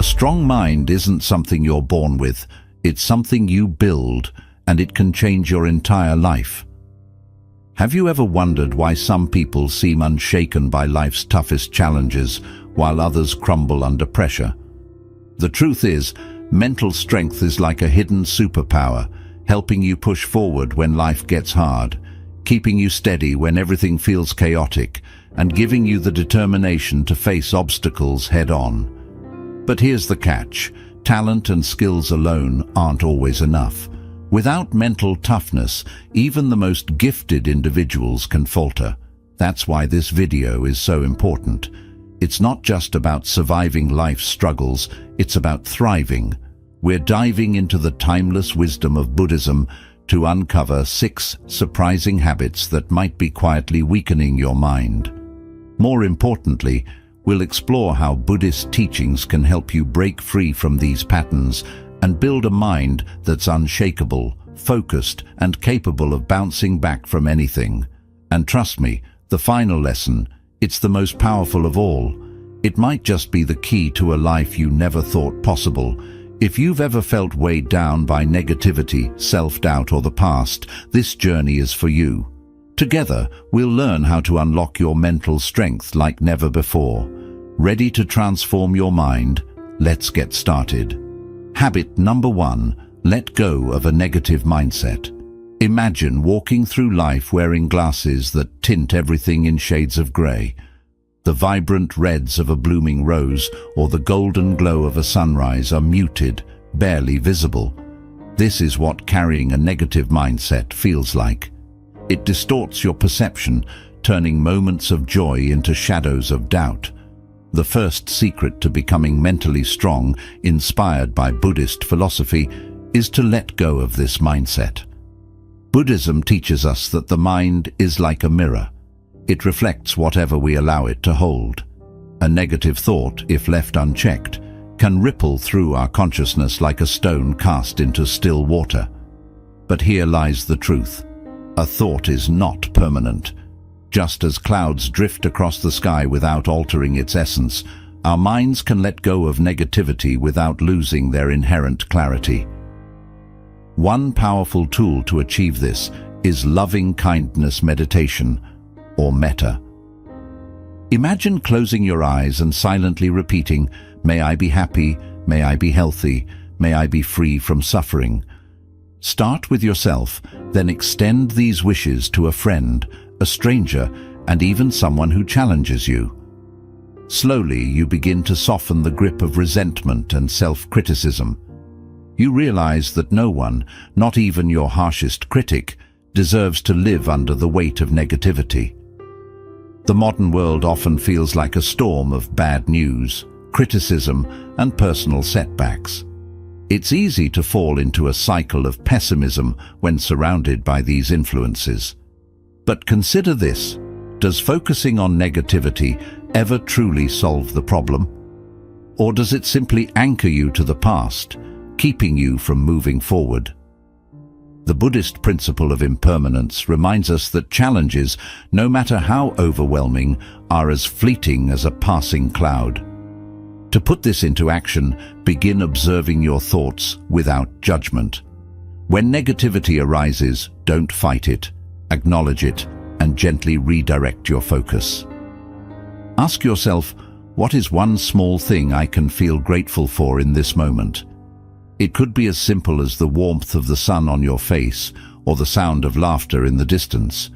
strong mind isn't something you're born with, it's something you build, and it can change your entire life. Have you ever wondered why some people seem unshaken by life's toughest challenges, while others crumble under pressure? The truth is, mental strength is like a hidden superpower, helping you push forward when life gets hard, keeping you steady when everything feels chaotic, and giving you the determination to face obstacles head-on. But here's the catch: talent and skills alone aren't always enough. Without mental toughness, even the most gifted individuals can falter. That's why this video is so important. It's not just about surviving life's struggles, it's about thriving. We're diving into the timeless wisdom of Buddhism to uncover 6 surprising habits that might be quietly weakening your mind. More importantly, we'll explore how Buddhist teachings can help you break free from these patterns and build a mind that's unshakable, focused, and capable of bouncing back from anything. And trust me, the final lesson, it's the most powerful of all. It might just be the key to a life you never thought possible. If you've ever felt weighed down by negativity, self-doubt, or the past, this journey is for you. Together, we'll learn how to unlock your mental strength like never before. Ready to transform your mind? Let's get started. Habit number 1, let go of a negative mindset. Imagine walking through life wearing glasses that tint everything in shades of grey. The vibrant reds of a blooming rose or the golden glow of a sunrise are muted, barely visible. This is what carrying a negative mindset feels like. It distorts your perception, turning moments of joy into shadows of doubt. The first secret to becoming mentally strong, inspired by Buddhist philosophy, is to let go of this mindset. Buddhism teaches us that the mind is like a mirror. It reflects whatever we allow it to hold. A negative thought, if left unchecked, can ripple through our consciousness like a stone cast into still water. But here lies the truth. A thought is not permanent. Just as clouds drift across the sky without altering its essence, our minds can let go of negativity without losing their inherent clarity. One powerful tool to achieve this is loving kindness meditation, or metta. Imagine closing your eyes and silently repeating, "May I be happy, may I be healthy, may I be free from suffering." Start with yourself, then extend these wishes to a friend, a stranger, and even someone who challenges you. Slowly, you begin to soften the grip of resentment and self-criticism. You realize that no one, not even your harshest critic, deserves to live under the weight of negativity. The modern world often feels like a storm of bad news, criticism, and personal setbacks. It's easy to fall into a cycle of pessimism when surrounded by these influences. But consider this: does focusing on negativity ever truly solve the problem? Or does it simply anchor you to the past, keeping you from moving forward? The Buddhist principle of impermanence reminds us that challenges, no matter how overwhelming, are as fleeting as a passing cloud. To put this into action, begin observing your thoughts without judgment. When negativity arises, don't fight it. Acknowledge it and gently redirect your focus. Ask yourself, what is one small thing I can feel grateful for in this moment? It could be as simple as the warmth of the sun on your face or the sound of laughter in the distance.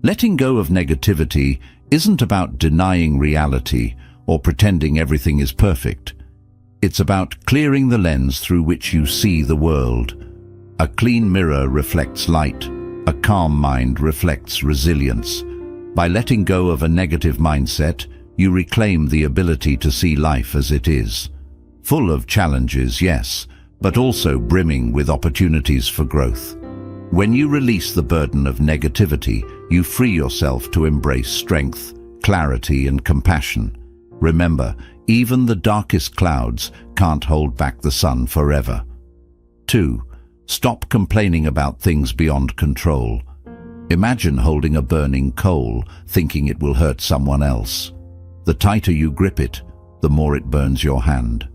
Letting go of negativity isn't about denying reality or pretending everything is perfect. It's about clearing the lens through which you see the world. A clean mirror reflects light. A calm mind reflects resilience. By letting go of a negative mindset, you reclaim the ability to see life as it is. Full of challenges, yes, but also brimming with opportunities for growth. When you release the burden of negativity, you free yourself to embrace strength, clarity, and compassion. Remember, even the darkest clouds can't hold back the sun forever. 2. Stop complaining about things beyond control. Imagine holding a burning coal, thinking it will hurt someone else. The tighter you grip it, the more it burns your hand.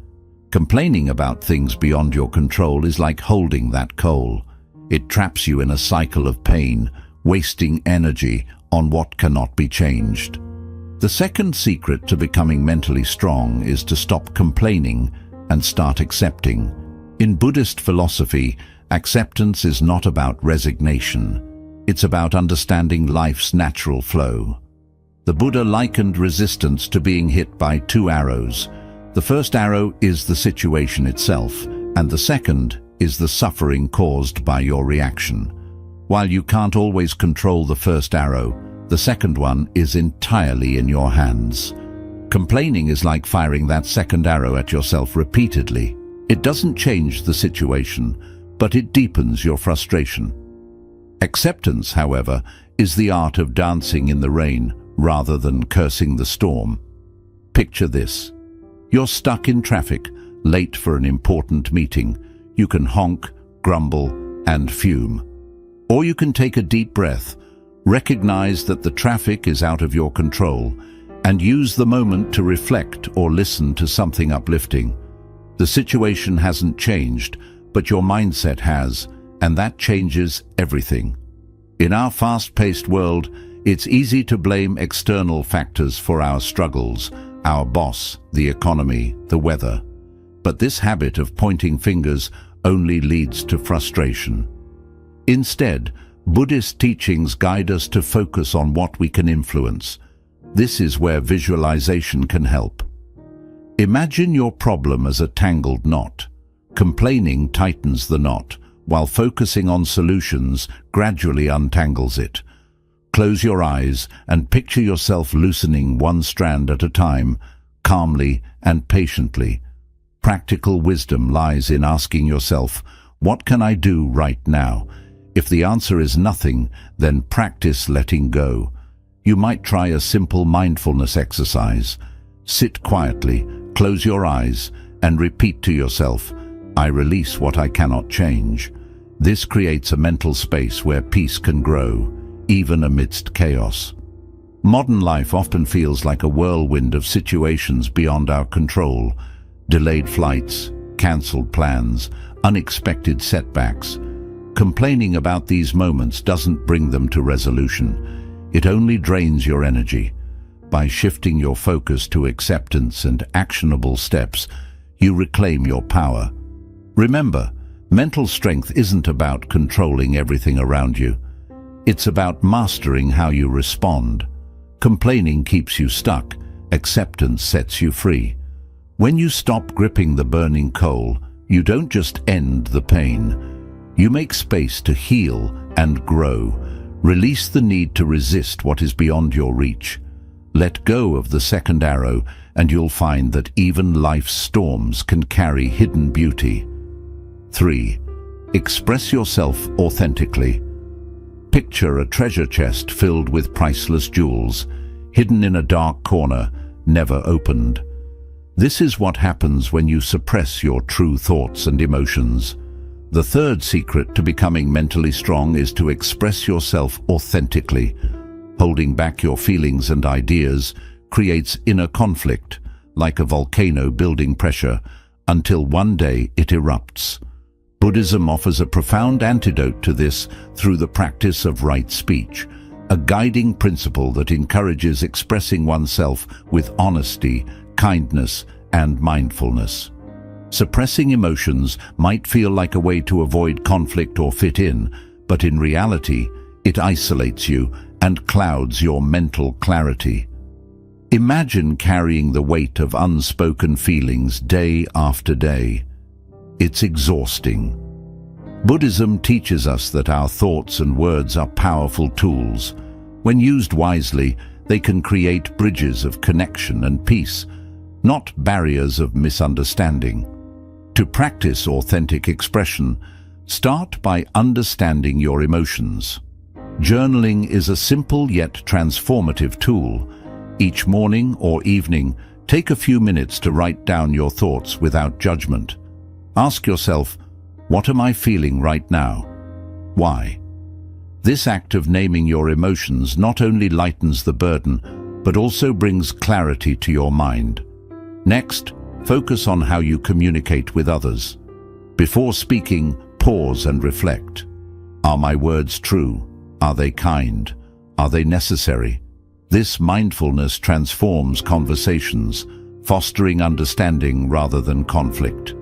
Complaining about things beyond your control is like holding that coal. It traps you in a cycle of pain, wasting energy on what cannot be changed. The second secret to becoming mentally strong is to stop complaining and start accepting. In Buddhist philosophy, acceptance is not about resignation. It's about understanding life's natural flow. The Buddha likened resistance to being hit by two arrows. The first arrow is the situation itself, and the second is the suffering caused by your reaction. While you can't always control the first arrow, the second one is entirely in your hands. Complaining is like firing that second arrow at yourself repeatedly. It doesn't change the situation, but it deepens your frustration. Acceptance, however, is the art of dancing in the rain rather than cursing the storm. Picture this. You're stuck in traffic, late for an important meeting. You can honk, grumble, and fume. Or you can take a deep breath, recognize that the traffic is out of your control, and use the moment to reflect or listen to something uplifting. The situation hasn't changed, but your mindset has, and that changes everything. In our fast-paced world, it's easy to blame external factors for our struggles, our boss, the economy, the weather. But this habit of pointing fingers only leads to frustration. Instead, Buddhist teachings guide us to focus on what we can influence. This is where visualization can help. Imagine your problem as a tangled knot. Complaining tightens the knot, while focusing on solutions gradually untangles it. Close your eyes and picture yourself loosening one strand at a time, calmly and patiently. Practical wisdom lies in asking yourself, what can I do right now? If the answer is nothing, then practice letting go. You might try a simple mindfulness exercise. Sit quietly, close your eyes, and repeat to yourself, I release what I cannot change. This creates a mental space where peace can grow, even amidst chaos. Modern life often feels like a whirlwind of situations beyond our control. Delayed flights, cancelled plans, unexpected setbacks. Complaining about these moments doesn't bring them to resolution. It only drains your energy. By shifting your focus to acceptance and actionable steps, you reclaim your power. Remember, mental strength isn't about controlling everything around you. It's about mastering how you respond. Complaining keeps you stuck. Acceptance sets you free. When you stop gripping the burning coal, you don't just end the pain. You make space to heal and grow. Release the need to resist what is beyond your reach. Let go of the second arrow, and you'll find that even life's storms can carry hidden beauty. 3. Express yourself authentically. Picture a treasure chest filled with priceless jewels, hidden in a dark corner, never opened. This is what happens when you suppress your true thoughts and emotions. The third secret to becoming mentally strong is to express yourself authentically. Holding back your feelings and ideas creates inner conflict, like a volcano building pressure, until one day it erupts. Buddhism offers a profound antidote to this through the practice of right speech, a guiding principle that encourages expressing oneself with honesty, kindness, and mindfulness. Suppressing emotions might feel like a way to avoid conflict or fit in, but in reality, it isolates you and clouds your mental clarity. Imagine carrying the weight of unspoken feelings day after day. It's exhausting. Buddhism teaches us that our thoughts and words are powerful tools. When used wisely, they can create bridges of connection and peace, not barriers of misunderstanding. To practice authentic expression, start by understanding your emotions. Journaling is a simple yet transformative tool. Each morning or evening, take a few minutes to write down your thoughts without judgment. Ask yourself, what am I feeling right now? Why? This act of naming your emotions not only lightens the burden, but also brings clarity to your mind. Next, Focus on how you communicate with others. Before speaking, pause and reflect. Are my words true? Are they kind? Are they necessary? This mindfulness transforms conversations, fostering understanding rather than conflict.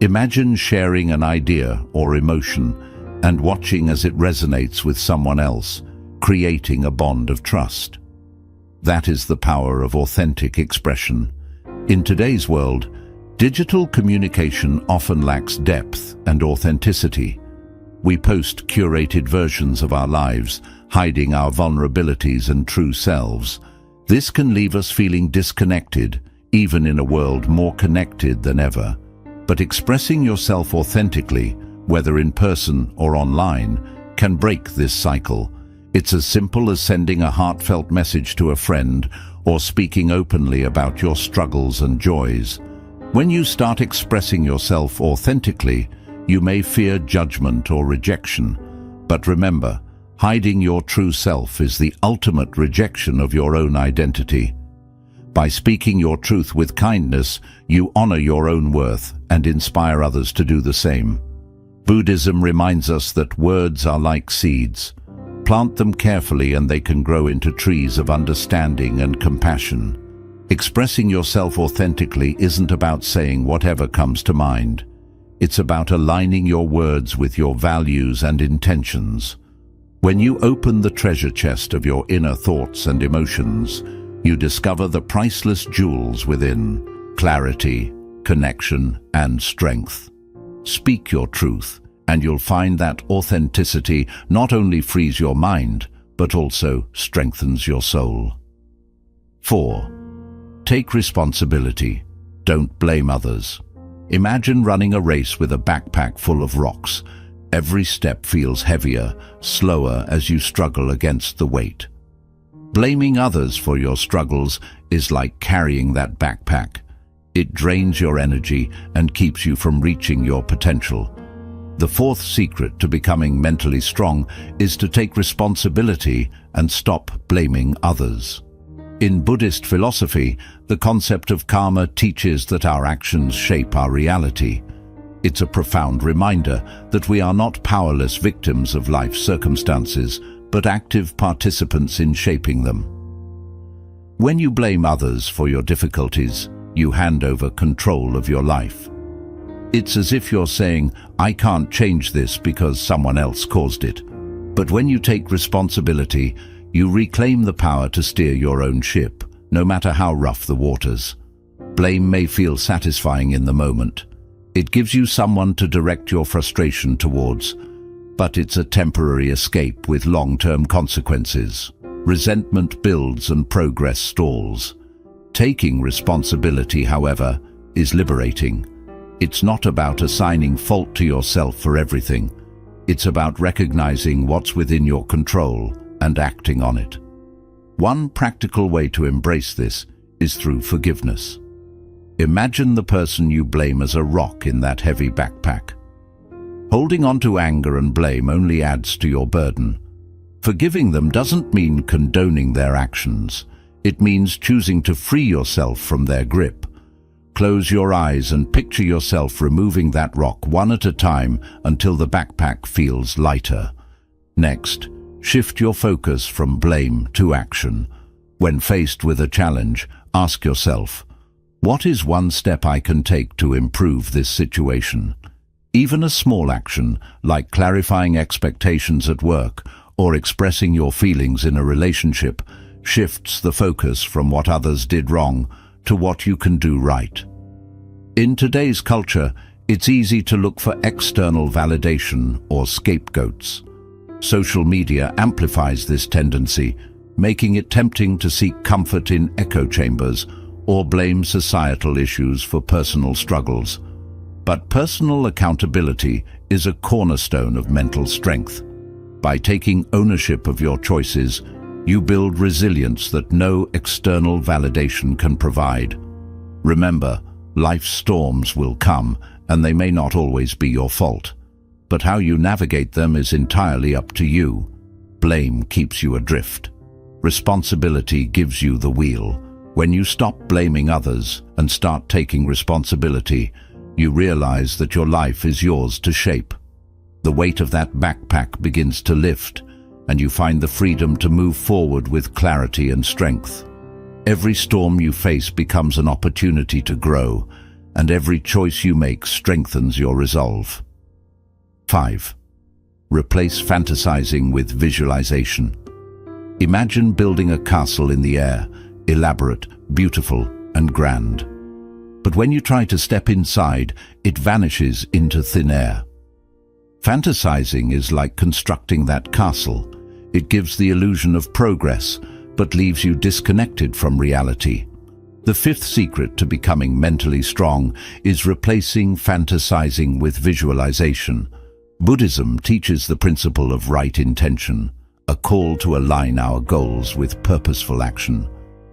Imagine sharing an idea or emotion and watching as it resonates with someone else, creating a bond of trust. That is the power of authentic expression. In today's world, digital communication often lacks depth and authenticity. We post curated versions of our lives, hiding our vulnerabilities and true selves. This can leave us feeling disconnected, even in a world more connected than ever. But expressing yourself authentically, whether in person or online, can break this cycle. It's as simple as sending a heartfelt message to a friend or speaking openly about your struggles and joys. When you start expressing yourself authentically, you may fear judgment or rejection. But remember, hiding your true self is the ultimate rejection of your own identity. By speaking your truth with kindness, you honor your own worth and inspire others to do the same. Buddhism reminds us that words are like seeds. Plant them carefully and they can grow into trees of understanding and compassion. Expressing yourself authentically isn't about saying whatever comes to mind. It's about aligning your words with your values and intentions. When you open the treasure chest of your inner thoughts and emotions, you discover the priceless jewels within: clarity, connection, and strength. Speak your truth, and you'll find that authenticity not only frees your mind, but also strengthens your soul. 4. Take responsibility. Don't blame others. Imagine running a race with a backpack full of rocks. Every step feels heavier, slower as you struggle against the weight. Blaming others for your struggles is like carrying that backpack. It drains your energy and keeps you from reaching your potential. The fourth secret to becoming mentally strong is to take responsibility and stop blaming others. In Buddhist philosophy, the concept of karma teaches that our actions shape our reality. It's a profound reminder that we are not powerless victims of life's circumstances, but active participants in shaping them. When you blame others for your difficulties, you hand over control of your life. It's as if you're saying, "I can't change this because someone else caused it." But when you take responsibility, you reclaim the power to steer your own ship, no matter how rough the waters. Blame may feel satisfying in the moment. It gives you someone to direct your frustration towards, but it's a temporary escape with long-term consequences. Resentment builds and progress stalls. Taking responsibility, however, is liberating. It's not about assigning fault to yourself for everything. It's about recognizing what's within your control and acting on it. One practical way to embrace this is through forgiveness. Imagine the person you blame as a rock in that heavy backpack. Holding on to anger and blame only adds to your burden. Forgiving them doesn't mean condoning their actions. It means choosing to free yourself from their grip. Close your eyes and picture yourself removing that rock one at a time until the backpack feels lighter. Next, shift your focus from blame to action. When faced with a challenge, ask yourself, what is one step I can take to improve this situation? Even a small action, like clarifying expectations at work or expressing your feelings in a relationship, shifts the focus from what others did wrong to what you can do right. In today's culture, it's easy to look for external validation or scapegoats. Social media amplifies this tendency, making it tempting to seek comfort in echo chambers or blame societal issues for personal struggles. But personal accountability is a cornerstone of mental strength. By taking ownership of your choices, you build resilience that no external validation can provide. Remember, life's storms will come, and they may not always be your fault. But how you navigate them is entirely up to you. Blame keeps you adrift. Responsibility gives you the wheel. When you stop blaming others and start taking responsibility, you realize that your life is yours to shape. The weight of that backpack begins to lift, and you find the freedom to move forward with clarity and strength. Every storm you face becomes an opportunity to grow, and every choice you make strengthens your resolve. 5. Replace fantasizing with visualization. Imagine building a castle in the air, elaborate, beautiful, and grand. But when you try to step inside, it vanishes into thin air. Fantasizing is like constructing that castle. It gives the illusion of progress, but leaves you disconnected from reality. The fifth secret to becoming mentally strong is replacing fantasizing with visualization. Buddhism teaches the principle of right intention, a call to align our goals with purposeful action.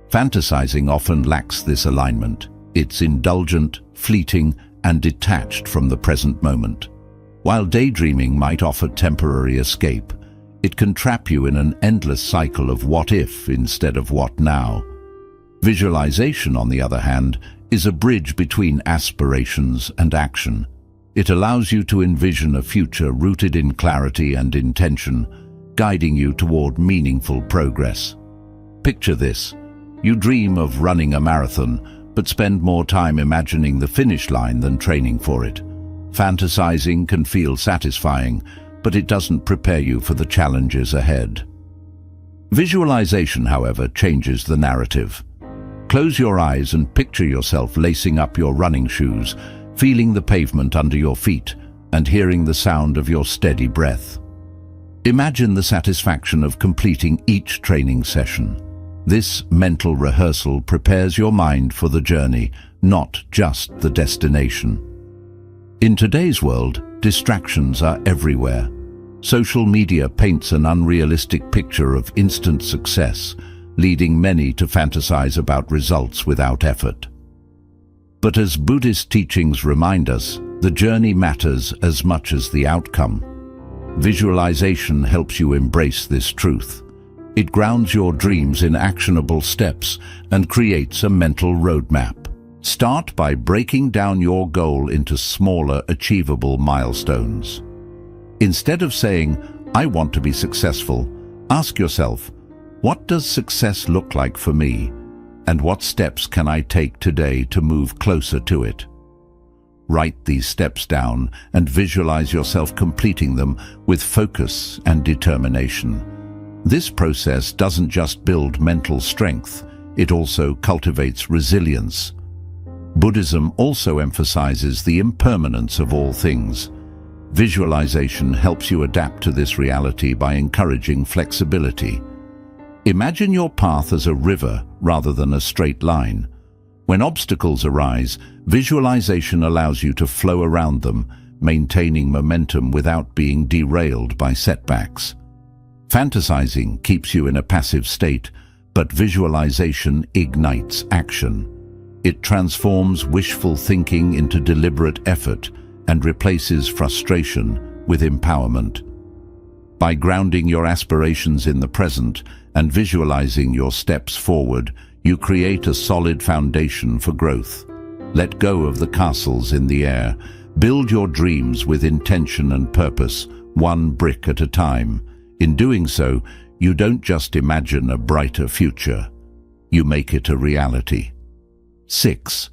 Fantasizing often lacks this alignment. It's indulgent, fleeting, and detached from the present moment. While daydreaming might offer temporary escape, it can trap you in an endless cycle of what if instead of what now. Visualization, on the other hand, is a bridge between aspirations and action. It allows you to envision a future rooted in clarity and intention, guiding you toward meaningful progress. Picture this. You dream of running a marathon, but spend more time imagining the finish line than training for it. Fantasizing can feel satisfying, but it doesn't prepare you for the challenges ahead. Visualization, however, changes the narrative. Close your eyes and picture yourself lacing up your running shoes, feeling the pavement under your feet, and hearing the sound of your steady breath. Imagine the satisfaction of completing each training session. This mental rehearsal prepares your mind for the journey, not just the destination. In today's world, distractions are everywhere. Social media paints an unrealistic picture of instant success, leading many to fantasize about results without effort. But as Buddhist teachings remind us, the journey matters as much as the outcome. Visualization helps you embrace this truth. It grounds your dreams in actionable steps and creates a mental roadmap. Start by breaking down your goal into smaller, achievable milestones. Instead of saying, "I want to be successful," ask yourself, what does success look like for me? And what steps can I take today to move closer to it? Write these steps down and visualize yourself completing them with focus and determination. This process doesn't just build mental strength, it also cultivates resilience. Buddhism also emphasizes the impermanence of all things. Visualization helps you adapt to this reality by encouraging flexibility. Imagine your path as a river rather than a straight line. When obstacles arise, visualization allows you to flow around them, maintaining momentum without being derailed by setbacks. Fantasizing keeps you in a passive state, but visualization ignites action. It transforms wishful thinking into deliberate effort and replaces frustration with empowerment. By grounding your aspirations in the present and visualizing your steps forward, you create a solid foundation for growth. Let go of the castles in the air. Build your dreams with intention and purpose, one brick at a time. In doing so, you don't just imagine a brighter future. You make it a reality. 6.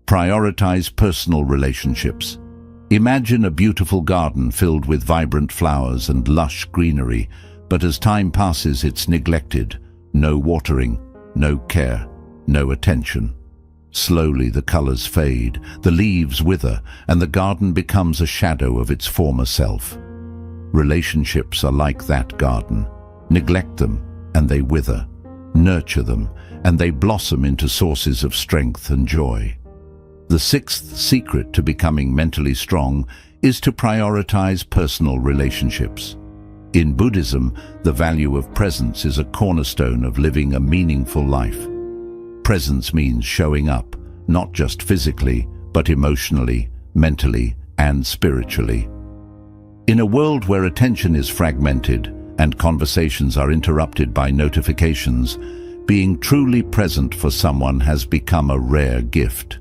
Prioritize personal relationships. Imagine a beautiful garden filled with vibrant flowers and lush greenery, but as time passes it's neglected. No watering, no care, no attention. Slowly the colors fade, the leaves wither, and the garden becomes a shadow of its former self. Relationships are like that garden. Neglect them, and they wither. Nurture them, and they blossom into sources of strength and joy. The sixth secret to becoming mentally strong is to prioritize personal relationships. In Buddhism, the value of presence is a cornerstone of living a meaningful life. Presence means showing up, not just physically, but emotionally, mentally, and spiritually. In a world where attention is fragmented and conversations are interrupted by notifications, being truly present for someone has become a rare gift.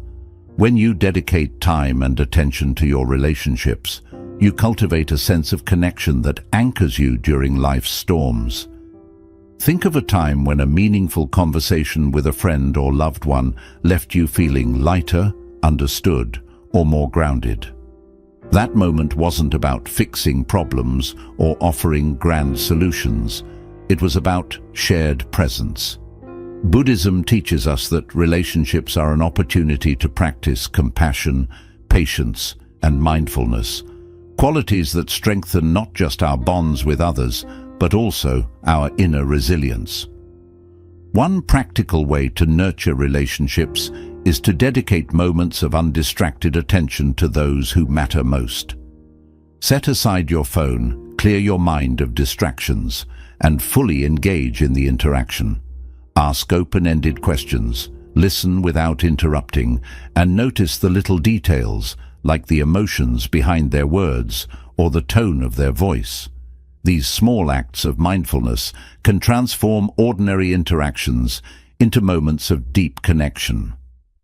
When you dedicate time and attention to your relationships, you cultivate a sense of connection that anchors you during life's storms. Think of a time when a meaningful conversation with a friend or loved one left you feeling lighter, understood, or more grounded. That moment wasn't about fixing problems or offering grand solutions. It was about shared presence. Buddhism teaches us that relationships are an opportunity to practice compassion, patience, and mindfulness, qualities that strengthen not just our bonds with others, but also our inner resilience. One practical way to nurture relationships is to dedicate moments of undistracted attention to those who matter most. Set aside your phone, clear your mind of distractions, and fully engage in the interaction. Ask open-ended questions, listen without interrupting, and notice the little details, like the emotions behind their words or the tone of their voice. These small acts of mindfulness can transform ordinary interactions into moments of deep connection.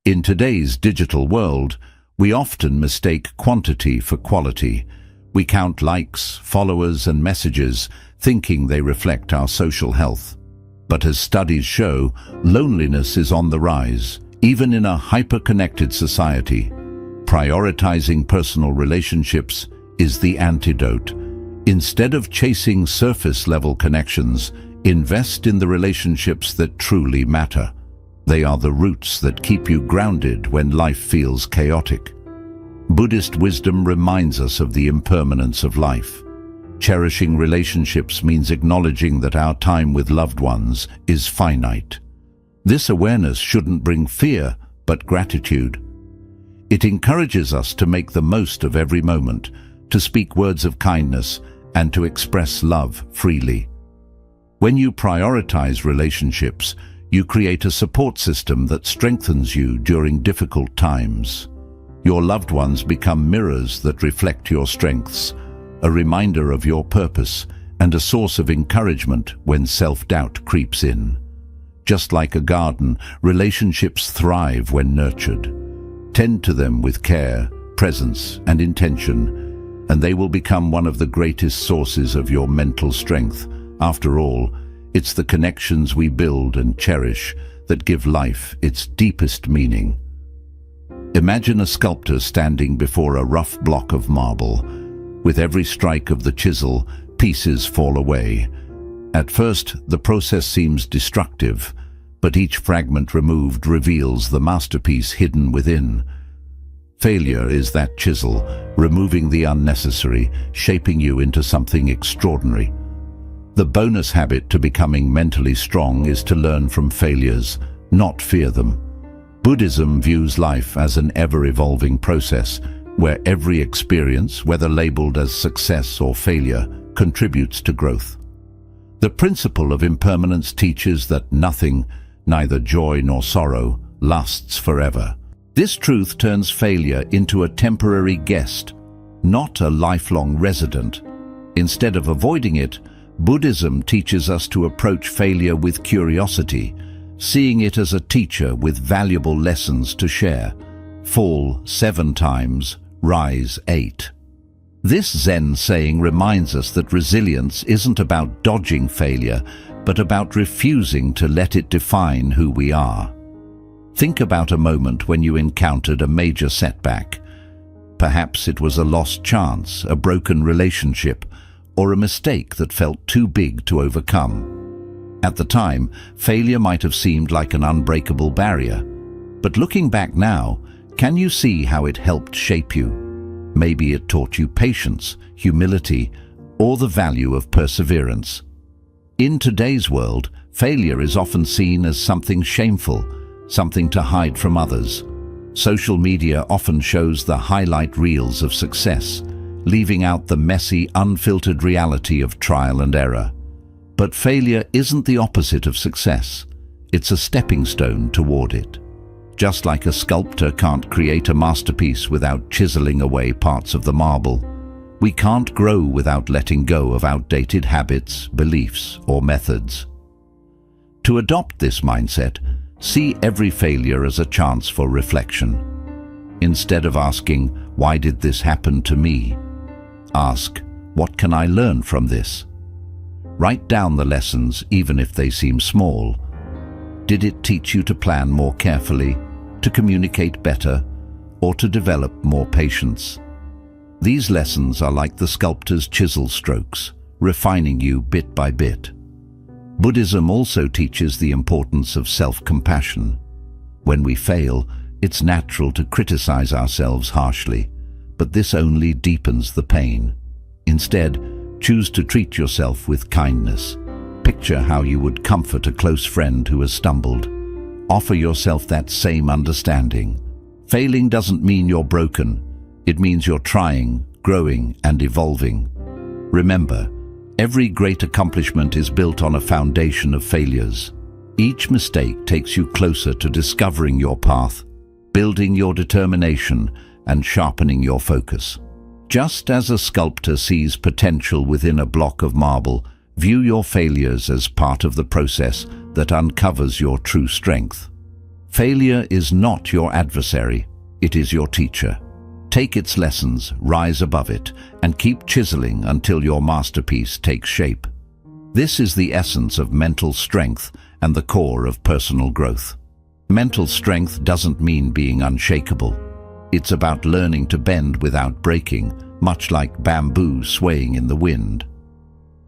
In today's digital world, we often mistake quantity for quality. We count likes, followers, and messages, thinking they reflect our social health. But as studies show, loneliness is on the rise, even in a hyper-connected society. Prioritizing personal relationships is the antidote. Instead of chasing surface-level connections, invest in the relationships that truly matter. They are the roots that keep you grounded when life feels chaotic. Buddhist wisdom reminds us of the impermanence of life. Cherishing relationships means acknowledging that our time with loved ones is finite. This awareness shouldn't bring fear, but gratitude. It encourages us to make the most of every moment, to speak words of kindness, and to express love freely. When you prioritize relationships, you create a support system that strengthens you during difficult times. Your loved ones become mirrors that reflect your strengths, a reminder of your purpose, and a source of encouragement when self-doubt creeps in. Just like a garden, relationships thrive when nurtured. Tend to them with care, presence, and intention, and they will become one of the greatest sources of your mental strength. After all, it's the connections we build and cherish that give life its deepest meaning. Imagine a sculptor standing before a rough block of marble. With every strike of the chisel, pieces fall away. At first, the process seems destructive, but each fragment removed reveals the masterpiece hidden within. Failure is that chisel, removing the unnecessary, shaping you into something extraordinary. The bonus habit to becoming mentally strong is to learn from failures, not fear them. Buddhism views life as an ever-evolving process, where every experience, whether labeled as success or failure, contributes to growth. The principle of impermanence teaches that nothing, neither joy nor sorrow, lasts forever. This truth turns failure into a temporary guest, not a lifelong resident. Instead of avoiding it, Buddhism teaches us to approach failure with curiosity, seeing it as a teacher with valuable lessons to share. Fall 7 times, rise 8. This Zen saying reminds us that resilience isn't about dodging failure, but about refusing to let it define who we are. Think about a moment when you encountered a major setback. Perhaps it was a lost chance, a broken relationship, or a mistake that felt too big to overcome. At the time, failure might have seemed like an unbreakable barrier. But looking back now, can you see how it helped shape you? Maybe it taught you patience, humility, or the value of perseverance. In today's world, failure is often seen as something shameful, something to hide from others. Social media often shows the highlight reels of success, leaving out the messy, unfiltered reality of trial and error. But failure isn't the opposite of success. It's a stepping stone toward it. Just like a sculptor can't create a masterpiece without chiseling away parts of the marble, we can't grow without letting go of outdated habits, beliefs, or methods. To adopt this mindset, see every failure as a chance for reflection. Instead of asking, "Why did this happen to me?" ask, "What can I learn from this?" Write down the lessons, even if they seem small. Did it teach you to plan more carefully, to communicate better, or to develop more patience? These lessons are like the sculptor's chisel strokes, refining you bit by bit. Buddhism also teaches the importance of self-compassion. When we fail, it's natural to criticize ourselves harshly, but this only deepens the pain. Instead, choose to treat yourself with kindness. Picture how you would comfort a close friend who has stumbled. Offer yourself that same understanding. Failing doesn't mean you're broken. It means you're trying, growing, and evolving. Remember, every great accomplishment is built on a foundation of failures. Each mistake takes you closer to discovering your path, building your determination, and sharpening your focus. Just as a sculptor sees potential within a block of marble, view your failures as part of the process that uncovers your true strength. Failure is not your adversary, it is your teacher. Take its lessons, rise above it, and keep chiseling until your masterpiece takes shape. This is the essence of mental strength and the core of personal growth. Mental strength doesn't mean being unshakable. It's about learning to bend without breaking, much like bamboo swaying in the wind.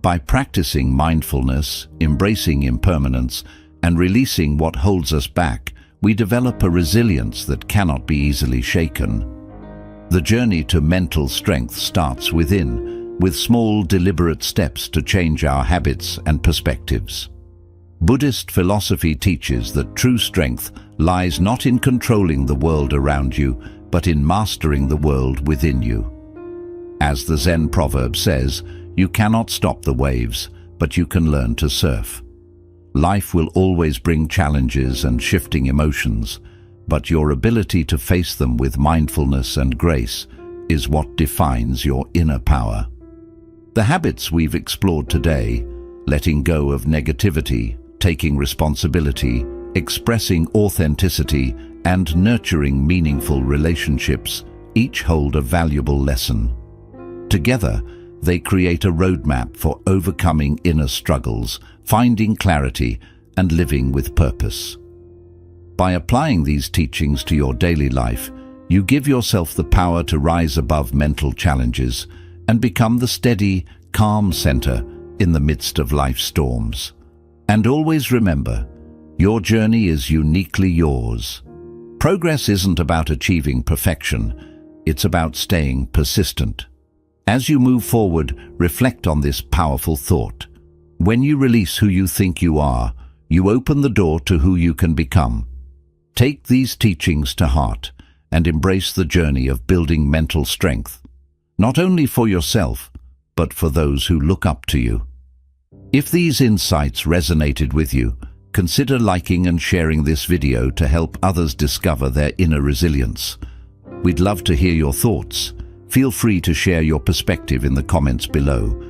By practicing mindfulness, embracing impermanence, and releasing what holds us back, we develop a resilience that cannot be easily shaken. The journey to mental strength starts within, with small, deliberate steps to change our habits and perspectives. Buddhist philosophy teaches that true strength lies not in controlling the world around you, but in mastering the world within you. As the Zen proverb says, you cannot stop the waves, but you can learn to surf. Life will always bring challenges and shifting emotions, but your ability to face them with mindfulness and grace is what defines your inner power. The habits we've explored today, letting go of negativity, taking responsibility, expressing authenticity, and nurturing meaningful relationships, each hold a valuable lesson. Together, they create a roadmap for overcoming inner struggles, finding clarity, and living with purpose. By applying these teachings to your daily life, you give yourself the power to rise above mental challenges and become the steady, calm center in the midst of life's storms. And always remember, your journey is uniquely yours. Progress isn't about achieving perfection, it's about staying persistent. As you move forward, reflect on this powerful thought. When you release who you think you are, you open the door to who you can become. Take these teachings to heart and embrace the journey of building mental strength, not only for yourself, but for those who look up to you. If these insights resonated with you, consider liking and sharing this video to help others discover their inner resilience. We'd love to hear your thoughts. Feel free to share your perspective in the comments below.